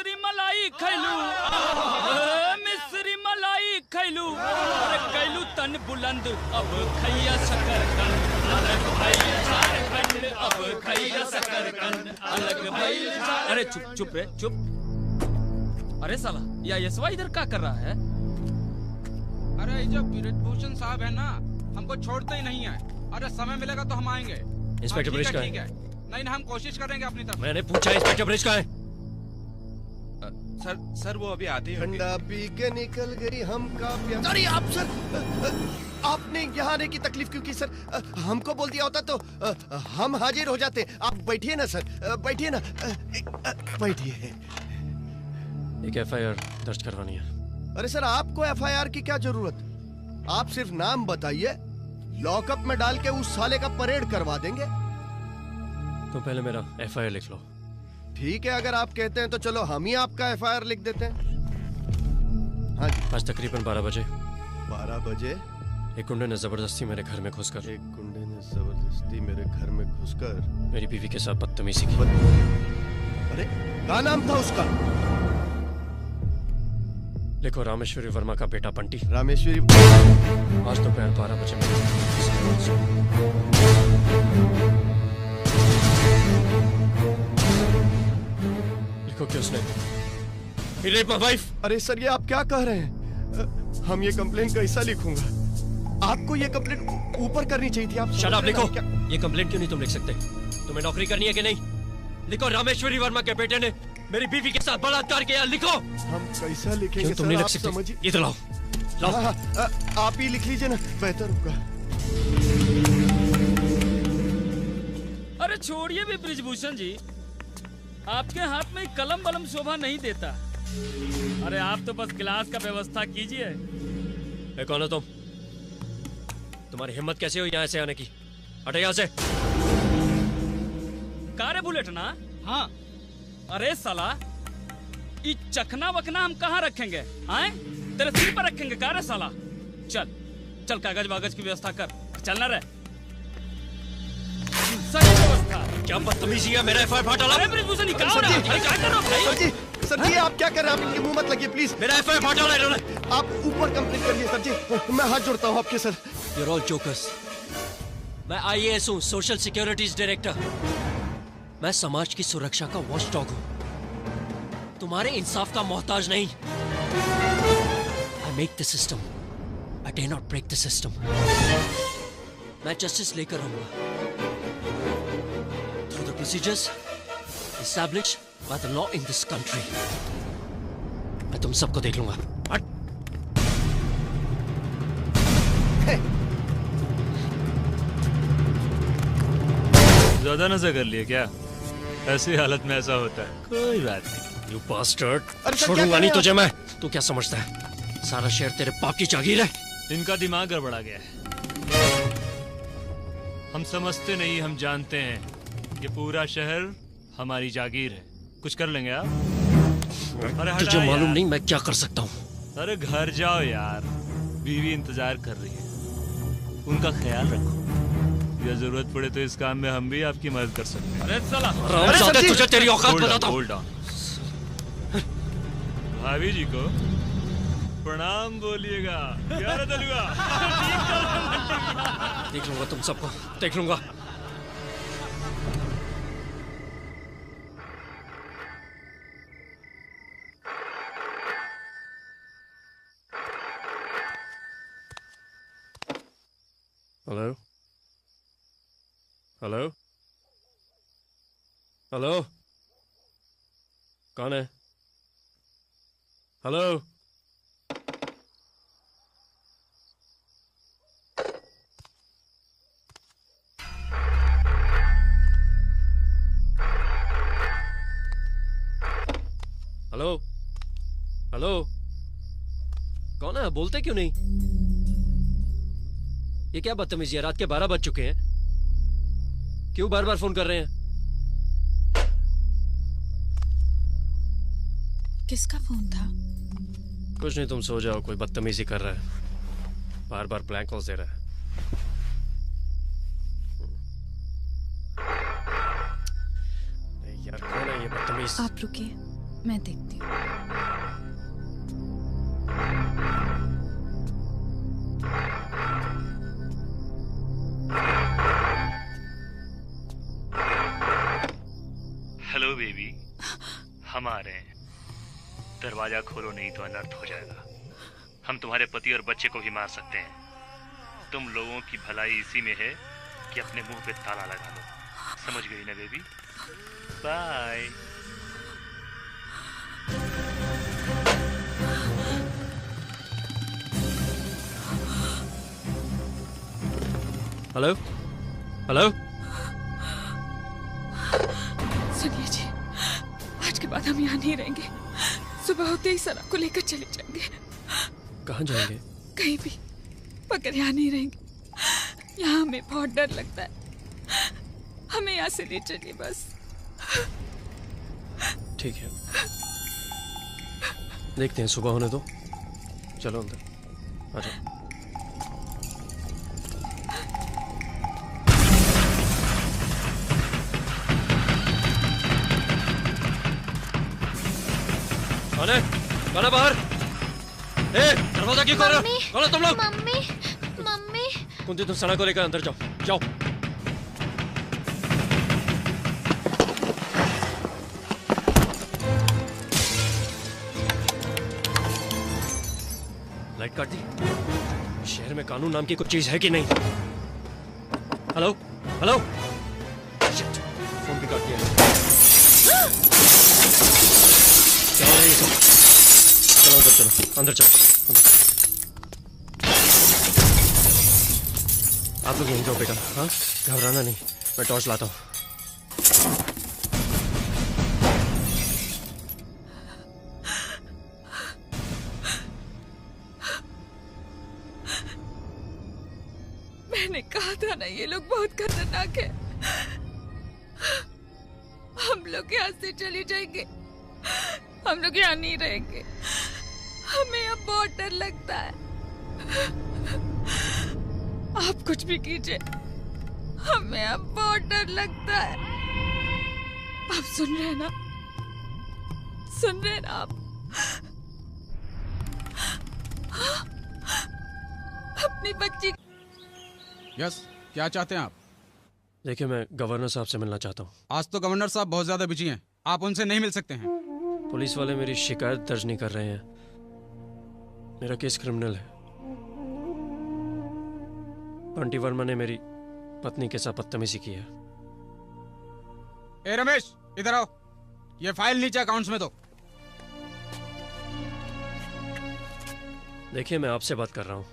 मिस्री मलाई खैलू, मिस्री मलाई खैलू, अरे कैलू तन बुलंद अब खैया शकरकंद, अलग भइल झारखंड अब खैया शकरकंद, अलग भइल। अरे चुप चुप रे चुप। अरे साला या यशवा इधर क्या कर रहा है? अरे ये जो ब्रिजभूषण साहब है ना, हमको छोड़ते ही नहीं है। अरे समय मिलेगा तो हम आएंगे। इंस्पेक्टर ब्रिज का ठीक है। नहीं, हम कोशिश करेंगे अपनी तरफ। मैंने पूछा इंस्पेक्टर ब्रिज का है? सर वो अभी आते ही होंगे। ठंडा पी के निकल गई हम का प्यार। अरे आप सर, आपने यहाँ आने की तकलीफ क्यों की सर? हमको बोल दिया होता तो हम हाजिर हो जाते। आप बैठिए ना सर, बैठिए ना, बैठिए। एक एफआईआर दर्ज करवानी है। अरे सर, आपको एफआईआर की क्या जरूरत? आप सिर्फ नाम बताइए, लॉकअप में डाल के उस साले का परेड करवा देंगे। तो पहले मेरा एफआईआर लिख लो। ठीक है, अगर आप कहते हैं तो चलो हम ही आपका एफआईआर लिख देते हैं। हाँ जी। आज तकरीबन 12 बजे 12 बजे एक गुंडे ने जबरदस्ती मेरे घर में घुसकर मेरी बीवी के साथ बदतमीजी की। अरे क्या नाम था उसका? लिखो, रामेश्वरी वर्मा का बेटा बंटी। रामेश्वरी। आज दोपहर 12 बजे लिखो कि उसने he raped my wife। अरे सर, ये आप क्या कह रहे हैं? हम ये कंप्लेन कैसा लिखूंगा? आपको ये कंप्लेन ऊपर करनी चाहिए थी। आप शट अप। लिखो, ये कंप्लेंट क्यों नहीं तुम लिख सकते? तुम्हें नौकरी करनी है कि नहीं? लिखो, रामेश्वरी वर्मा के बेटे ने मेरी बीवी के साथ बलात्कार किया। लिखो। हम कैसा लिखेंगे? क्यों तुम नहीं लिख सकते? समझिए। इधर लाओ, लाओ। आप ही लिख लीजिए ना, बेहतर होगा। अरे छोड़िए भी ब्रिजभूषण जी, आपके हाथ में कलम बलम शोभा नहीं देता। अरे आप तो बस गिलास का व्यवस्था कीजिए। ए, कौन हो तुम? तुम्हारी हिम्मत कैसे हुई यहाँ से आने की? हटे यहाँ से। कारे बुलेट ना? हाँ। अरे साला, ये चखना वखना हम कहाँ रखेंगे? आए तेरे सिर पर रखेंगे कारे साला? चल चल, कागज वागज की व्यवस्था कर। चलना रे। सही व्यवस्था। क्या बदतमीजी है? मेरा एफआईआर फाड़ डाला। अरे ब्रिजभूषण, क्या हो रहा है? अरे क्या कर रहे हो भाई? सर जी, सर जी, आप क्या कर रहे हैं? आप इनके मुंह मत लगिए प्लीज। मेरा एफआईआर फाड़ डाला इन्होंने। आप ऊपर कंप्लेंट करिए सर जी, मैं हाथ जोड़ता हूँ आपके सर। You're all jokers। मैं IAS हूँ, सोशल सिक्योरिटीज डायरेक्टर। मैं समाज की सुरक्षा का वॉचडॉग हूँ, तुम्हारे इंसाफ का मोहताज नहीं। I make the system, I dare not break the system। मैं जस्टिस लेकर आऊंगा through the procedures established by the law in this country। मैं तुम सबको देख लूंगा। ज्यादा नशा कर लिए क्या? ऐसी हालत में ऐसा होता है। कोई बात नहीं। You bastard। अरे सर, छोड़ूंगा क्या नहीं कर तुझे मैं। तू क्या समझता है सारा शहर तेरे बाप की जागीर है? इनका दिमाग गड़बड़ा गया है। हम समझते नहीं, हम जानते हैं। ये पूरा शहर हमारी जागीर है। कुछ कर लेंगे आप? अरे तुझे मालूम नहीं मैं क्या कर सकता हूँ? अरे घर जाओ यार, बीवी इंतजार कर रही है। उनका ख्याल रखो। या जरूरत पड़े तो इस काम में हम भी आपकी मदद कर सकते हैं। अरे साला, रामजादे, तुझे तेरी औकात बताता हूँ। Hold on. भाभी जी को प्रणाम बोलिएगा। क्या रे दलुआ? देख लूंगा तुम सबको, देख लूंगा। हेलो हेलो हेलो, कौन है? हेलो, हेलो हेलो, कौन है? बोलते क्यों नहीं? ये क्या बदतमीजी है? रात के 12 बज चुके हैं, क्यों बार बार फोन कर रहे हैं? किसका फोन था? कुछ नहीं, तुम सो जाओ। कोई बदतमीजी कर रहा है, बार बार ब्लैंक कॉल्स दे रहा है। यार कौन है ये बदतमीज? आप रुकिए। मैं देखती हूँ। हेलो बेबी, हम आ रहे हैं। दरवाजा खोलो नहीं तो अनर्थ हो जाएगा। हम तुम्हारे पति और बच्चे को भी मार सकते हैं। तुम लोगों की भलाई इसी में है कि अपने मुंह पे ताला लगा लो। समझ गई ना बेबी? बाय। हेलो हेलो, सुनिए जी, आज के बाद हम यहाँ नहीं रहेंगे। सुबह होते ही सर आपको लेकर चले जाएंगे। कहाँ जाएंगे? कहीं भी, मगर यहाँ नहीं रहेंगे। यहाँ हमें बहुत डर लगता है। हमें यहाँ से ले चलिए बस। ठीक है, देखते हैं, सुबह होने दो। चलो अंदर आ जाओ। कौन है बाहर? दरवाजा क्यों खोल रहे हो? कौन हो तुम लोग? Mummy, mummy. कुंती, तुम सना को लेकर अंदर जाओ, जाओ। लाइट काट दी। शहर में कानून नाम की कुछ चीज है कि नहीं? हेलो हेलो, फोन भी काट दिया। क्या हो रहा है ये सब? चलो अंदर, चलो अंदर, चलो अंदर। आप लोग यहीं जाओ बेटा। हाँ, घबराना नहीं, मैं टॉर्च लाता हूँ। मैंने कहा था ना, ये लोग बहुत खतरनाक है। हम लोग यहाँ से चले जाएंगे। हम लोग यहाँ नहीं रहेंगे। हमें यहाँ बहुत डर लगता है। आप कुछ भी कीजिए, हमें यहाँ बहुत डर लगता है। आप सुन रहे हैं ना? सुन रहे हैं ना आप? अपनी बच्ची। यस, क्या चाहते हैं आप? देखिए, मैं गवर्नर साहब से मिलना चाहता हूँ। आज तो गवर्नर साहब बहुत ज्यादा बिजी हैं, आप उनसे नहीं मिल सकते हैं। पुलिस वाले मेरी शिकायत दर्ज नहीं कर रहे हैं। मेरा केस क्रिमिनल है। बंटी वर्मा ने मेरी पत्नी के साथ बदतमीजी की है। ए रमेश, इधर आओ। ये फाइल नीचे अकाउंट्स में दो। देखिए, मैं आपसे बात कर रहा हूं।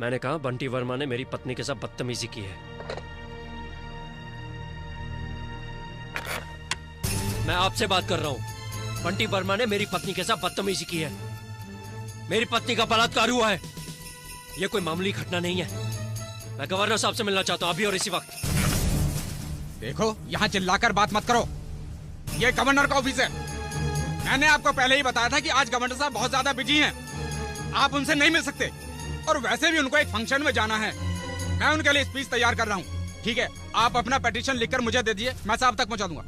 मैंने कहा बंटी वर्मा ने मेरी पत्नी के साथ बदतमीजी की है। मैं आपसे बात कर रहा हूं। बंटी वर्मा ने मेरी पत्नी के साथ बदतमीजी की है। मेरी पत्नी का बलात्कार हुआ है। यह कोई मामूली घटना नहीं है। मैं गवर्नर साहब से मिलना चाहता हूं, अभी और इसी वक्त। देखो, यहाँ चिल्लाकर बात मत करो। ये गवर्नर का ऑफिस है। मैंने आपको पहले ही बताया था कि आज गवर्नर साहब बहुत ज्यादा बिजी हैं। आप उनसे नहीं मिल सकते। और वैसे भी उनको एक फंक्शन में जाना है। मैं उनके लिए स्पीच तैयार कर रहा हूँ। ठीक है, आप अपना पिटीशन लिखकर मुझे दे दिए, मैं साहब तक पहुँचा दूंगा।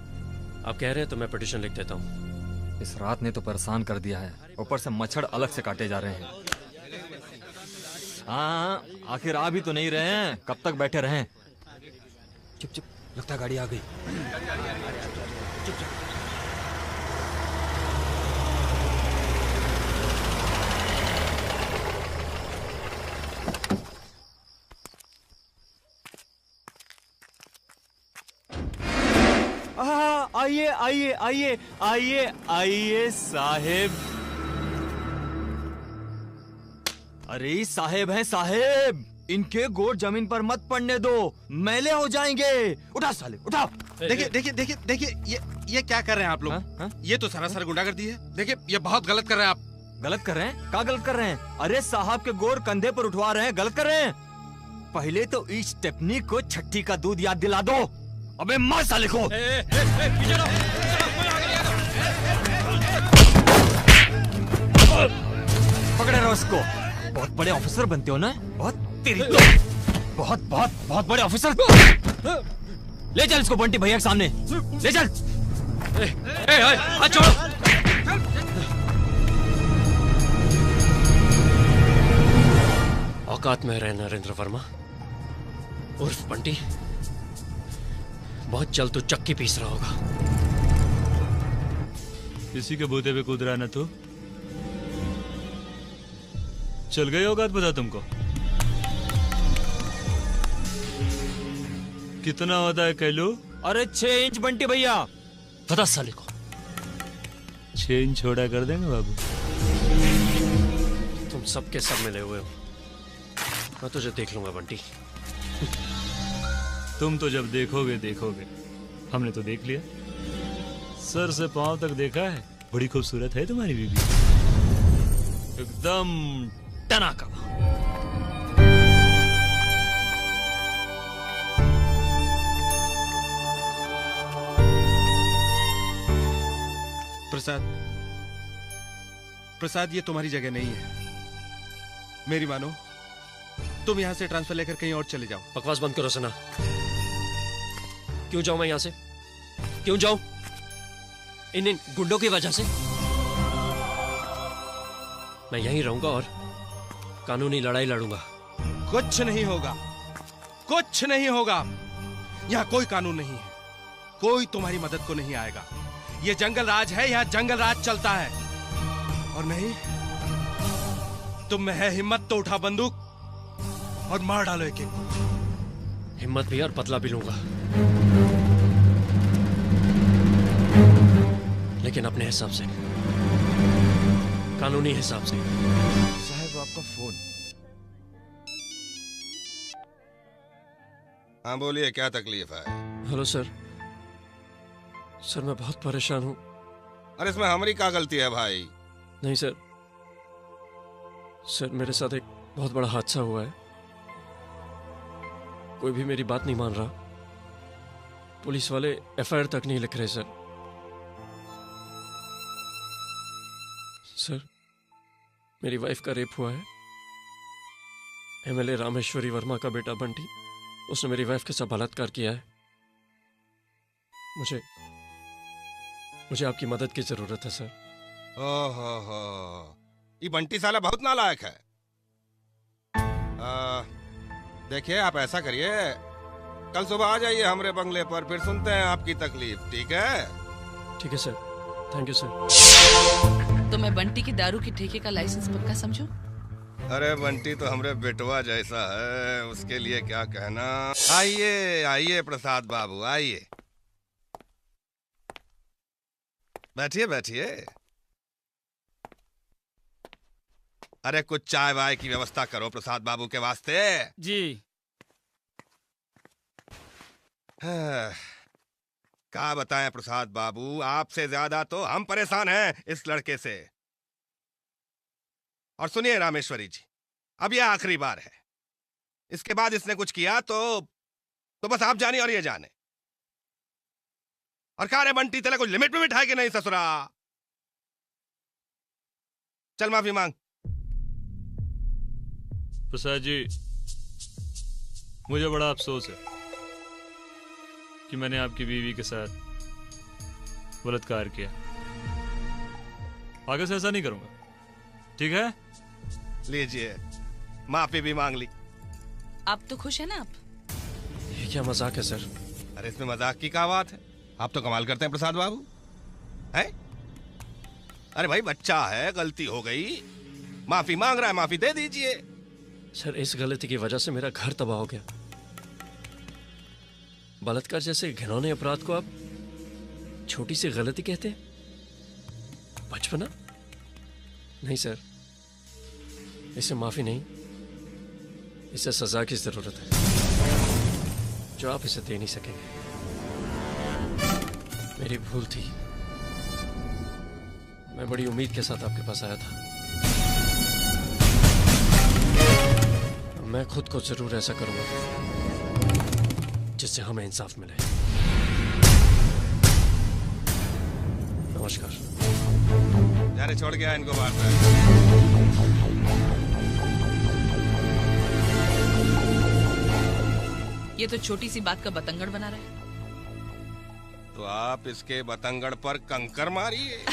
आप कह रहे हैं तो मैं पिटीशन लिख देता हूँ। इस रात ने तो परेशान कर दिया है, ऊपर से मच्छर अलग से काटे जा रहे हैं। हाँ, आखिर आ भी तो नहीं रहे हैं, कब तक बैठे रहें? चुप चुप, लगता गाड़ी आ गई। चुप चुप। आइए आइए आइए आइए आइए साहेब। अरे साहेब हैं साहेब, इनके गोड़ जमीन पर मत पड़ने दो, मैले हो जाएंगे। उठा साले उठा। देखिए देखिए देखिए देखिए, ये क्या कर रहे हैं आप लोग? हा? ये तो सरासर गुंडागर्दी है। देखिए, ये बहुत गलत कर रहे हैं आप। गलत कर रहे हैं? क्या गलत कर रहे हैं? अरे साहब के गोड़ कंधे पर उठवा रहे हैं, गलत कर रहे हैं। पहले तो इस टेक्निक को छठी का दूध याद दिला दो। अबे मार साले को। पकड़े रहो इसको। बहुत बड़े ऑफिसर बनते हो ना? बहुत तेरी बहुत बहुत बहुत बड़े ऑफिसर। ले चल इसको बंटी भैया के सामने, ले चल। हाथ छोड़ो। औकात में रहे नरेंद्र वर्मा उर्फ बंटी। बहुत जल्द तू चक्की पीस रहा होगा। इसी के बूते पे कूद रहा ना तू? चल गई औकात बता तुमको? कितना होता है कैलू? अरे 6 इंच बंटी भैया। बता साले को। 6 इंच छोड़ा कर देंगे बाबू। तुम सबके सब मिले हुए हो। मैं तुझे देख लूंगा बंटी। तुम तो जब देखोगे देखोगे, हमने तो देख लिया। सर से पांव तक देखा है। बड़ी खूबसूरत है तुम्हारी बीबी, एकदम टनाका। प्रसाद, ये तुम्हारी जगह नहीं है। मेरी मानो, तुम यहां से ट्रांसफर लेकर कहीं और चले जाओ। बकवास बंद करो सना। क्यों जाऊं मैं यहां से? क्यों जाऊं? इन गुंडों की वजह से? मैं यहीं रहूंगा और कानूनी लड़ाई लड़ूंगा। कुछ नहीं होगा, कुछ नहीं होगा। यहाँ कोई कानून नहीं है, कोई तुम्हारी मदद को नहीं आएगा। ये जंगल राज है, यहाँ जंगल राज चलता है। और नहीं, तुम में है हिम्मत तो उठा बंदूक और मार डालो एक एक। हिम्मत भी और बदला भी लूंगा, लेकिन अपने हिसाब से, कानूनी हिसाब से। साहब, आपका फोन। हाँ बोलिए, क्या तकलीफ है? Hello sir. सर मैं बहुत परेशान हूँ। अरे इसमें हमारी क्या गलती है भाई? नहीं सर, सर मेरे साथ एक बहुत बड़ा हादसा हुआ है। कोई भी मेरी बात नहीं मान रहा। पुलिस वाले एफआईआर तक नहीं लिख रहे सर। सर मेरी वाइफ का रेप हुआ है। एमएलए रामेश्वरी वर्मा का बेटा बंटी, उसने मेरी वाइफ के साथ बलात्कार किया है। मुझे आपकी मदद की जरूरत है सर। ओहो, ये बंटी साला बहुत नालायक है। देखिए, आप ऐसा करिए, कल सुबह आ जाइए हमारे बंगले पर, फिर सुनते हैं आपकी तकलीफ। ठीक है? ठीक है सर, थैंक यू सर। तो मैं बंटी की दारू की ठेके का लाइसेंस पक्का समझूं? अरे बंटी तो हमरे बेटवा जैसा है, उसके लिए क्या कहना। आइए आइए प्रसाद बाबू, आइए, बैठिए बैठिए। अरे कुछ चाय वाय की व्यवस्था करो प्रसाद बाबू के वास्ते। जी। क्या बताएं प्रसाद बाबू, आपसे ज्यादा तो हम परेशान हैं इस लड़के से। और सुनिए रामेश्वरी जी, अब यह आखिरी बार है। इसके बाद इसने कुछ किया तो बस आप जाने और ये जाने। और कहा रे बंटी, तेरे कुछ लिमिट में बिठाए कि नहीं ससुरा? चल माफी मांग। प्रसाद जी, मुझे बड़ा अफसोस है कि मैंने आपकी बीवी के साथ बलात्कार किया। आगे से ऐसा नहीं करूंगा, ठीक है? लीजिए, माफी भी मांग ली। आप तो खुश है ना? आप ये क्या मजाक है सर? अरे इसमें मजाक की क्या बात है? आप तो कमाल करते हैं प्रसाद बाबू, हैं? अरे भाई, बच्चा है, गलती हो गई, माफी मांग रहा है, माफी दे दीजिए। सर इस गलती की वजह से मेरा घर तबाह हो गया। बलात्कार जैसे घिनौने अपराध को आप छोटी सी गलती कहते हैं? बचपना? नहीं सर, इसे माफी नहीं, इसे सजा की जरूरत है, जो आप इसे दे नहीं सकेंगे। मेरी भूल थी, मैं बड़ी उम्मीद के साथ आपके पास आया था। मैं खुद को जरूर ऐसा करूंगा जिससे हमें इंसाफ मिले। नमस्कार। जाने छोड़ गया इनको मारता है। ये तो छोटी सी बात का बतंगड़ बना रहा है। तो आप इसके बतंगड़ पर कंकर मारिए।